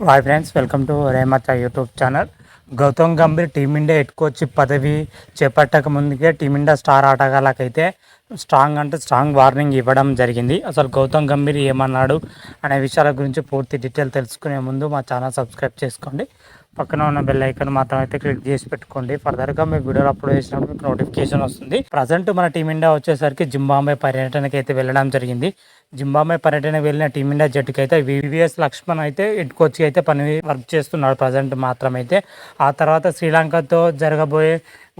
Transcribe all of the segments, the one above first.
Hi friends, welcome to రేమచ్చ YouTube channel. Gautam Gambhir Team India head coach పదవి చేపట్టక ముందుకే టీమిండియా స్టార్ ఆటగాళ్ళకైతే స్ట్రాంగ్ వార్నింగ్ ఇవ్వడం జరిగింది. అసలు గౌతమ్ గంభీర్ ఏమన్నాడు అనే విషయాల గురించి పూర్తి డీటెయిల్ తెలుసుకునే ముందు మా ఛానల్ సబ్స్క్రైబ్ చేసుకోండి. పక్కన ఉన్న బెల్ ఐకాన్ మాత్రం అయితే క్లిక్ చేసి పెట్టుకోండి. ఫర్దర్గా మీ వీడియోలు అప్లోడ్ చేసినప్పుడు మీకు నోటిఫికేషన్ వస్తుంది. ప్రజెంట్ మన టీమిండియా వచ్చేసరికి జింబాబ్వే పర్యటనకి అయితే వెళ్ళడం జరిగింది. జింబాబ్వే పర్యటనకు వెళ్ళిన టీమిండియా జట్టుకి అయితే వివిఎస్ లక్ష్మణ్ అయితే హెడ్ కోచ్కి అయితే వర్క్ చేస్తున్నాడు ప్రజెంట్ మాత్రం అయితే. ఆ తర్వాత శ్రీలంకతో జరగబోయే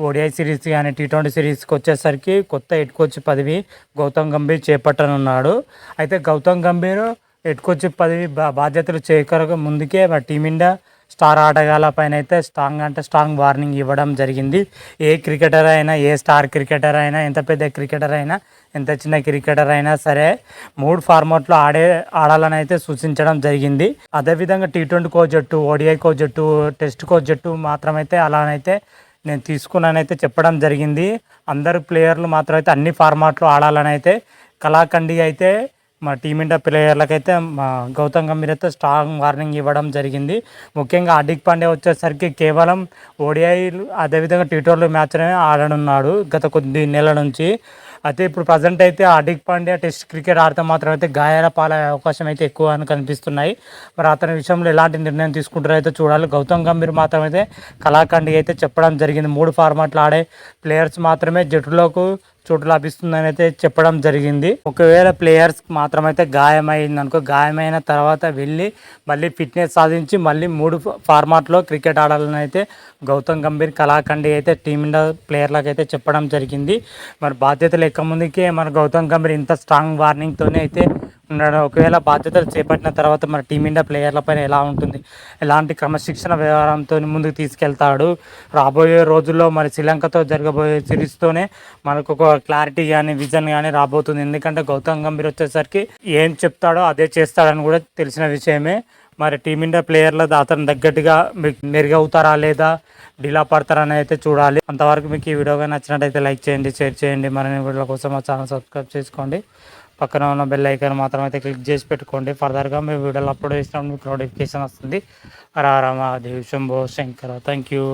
ఓడిఐ సిరీస్ కానీ T20 సిరీస్కి వచ్చేసరికి కొత్త హెడ్ కోచ్ పదవి గౌతమ్ గంభీర్ చేపట్టనున్నాడు. అయితే గౌతమ్ గంభీర్ హెడ్ కోచ్ పదవి బాధ్యతలు చేకరక ముందుకే టీమిండియా స్టార్ ఆటగాళ్ళ పైన అయితే స్ట్రాంగ్ వార్నింగ్ ఇవ్వడం జరిగింది. ఏ క్రికెటర్ అయినా, ఏ స్టార్ క్రికెటర్ అయినా, ఎంత పెద్ద క్రికెటర్ అయినా, ఎంత చిన్న క్రికెటర్ అయినా సరే 3 ఫార్మాట్లో ఆడాలని అయితే సూచించడం జరిగింది. అదేవిధంగా T20 కోచ్ జట్టు, ODI కోచ్ జట్టు, టెస్ట్ కోచ్ జట్టు మాత్రమైతే అలానైతే నేను తీసుకున్నానైతే చెప్పడం జరిగింది. అందరు ప్లేయర్లు మాత్రం అయితే అన్ని ఫార్మాట్లో ఆడాలని అయితే కళాఖండి అయితే మా టీమిండియా ప్లేయర్లకైతే మా గౌతమ్ గంభీర్ అయితే స్ట్రాంగ్ వార్నింగ్ ఇవ్వడం జరిగింది. ముఖ్యంగా హార్దిక్ పాండ్యా వచ్చేసరికి కేవలం ఓడిఐలు అదేవిధంగా T20 మ్యాచ్నే ఆడనున్నాడు గత కొద్ది నెలల నుంచి. అయితే ఇప్పుడు ప్రజెంట్ అయితే హార్దిక్ పాండ్యా టెస్ట్ క్రికెట్ ఆడితే మాత్రం అయితే గాయాల పాలయ్యే అవకాశం అయితే ఎక్కువ అని కనిపిస్తున్నాయి. మరి అతని విషయంలో ఎలాంటి నిర్ణయం తీసుకుంటారో అయితే చూడాలి. గౌతమ్ గంభీర్ మాత్రం అయితే కళాఖండి అయితే చెప్పడం జరిగింది. 3 ఫార్మాట్లు ఆడే ప్లేయర్స్ మాత్రమే జట్టులోకి చోటు లభిస్తుందని అయితే చెప్పడం జరిగింది. ఒకవేళ ప్లేయర్స్ మాత్రమైతే గాయమైంది అనుకో, గాయమైన తర్వాత వెళ్ళి మళ్ళీ ఫిట్నెస్ సాధించి మళ్ళీ 3 ఫార్మాట్లో క్రికెట్ ఆడాలని అయితే గౌతమ్ గంభీర్ కళాఖండి అయితే టీమిండియా ప్లేయర్లకు అయితే చెప్పడం జరిగింది. మరి బాధ్యతలు ఎక్క ముందుకే మన గౌతమ్ గంభీర్ ఇంత స్ట్రాంగ్ వార్నింగ్తోనే అయితే ఉన్నాడు. ఒకవేళ బాధ్యతలు చేపట్టిన తర్వాత మన టీమిండియా ప్లేయర్ల పైన ఎలా ఉంటుంది, ఎలాంటి క్రమశిక్షణ వ్యవహారంతో ముందుకు తీసుకెళ్తాడు, రాబోయే రోజుల్లో మరి శ్రీలంకతో జరగబోయే సిరీస్తోనే మనకు ఒక క్లారిటీ కానీ విజన్ కానీ రాబోతుంది. ఎందుకంటే గౌతమ్ గంభీర్ వచ్చేసరికి ఏం చెప్తాడో అదే చేస్తాడని కూడా తెలిసిన విషయమే. మరి టీమిండియా ప్లేయర్లు అతను తగ్గట్టుగా మెరుగవుతారా లేదా డీలా పడతారని అయితే చూడాలి. అంతవరకు మీకు ఈ వీడియోగా నచ్చినట్టయితే లైక్ చేయండి, షేర్ చేయండి. మరిన్ని వీడియోల కోసం మా ఛానల్ సబ్స్క్రైబ్ చేసుకోండి. పక్కన ఉన్న బెల్ ఐకాన్ మాత్రం అయితే క్లిక్ చేసి పెట్టుకోండి. ఫర్దర్గా మీ వీడియోలు అప్లోడ్ చేసినప్పుడు మీకు నోటిఫికేషన్ వస్తుంది. రామ దేవ్ శంభో శంకర. Thank you.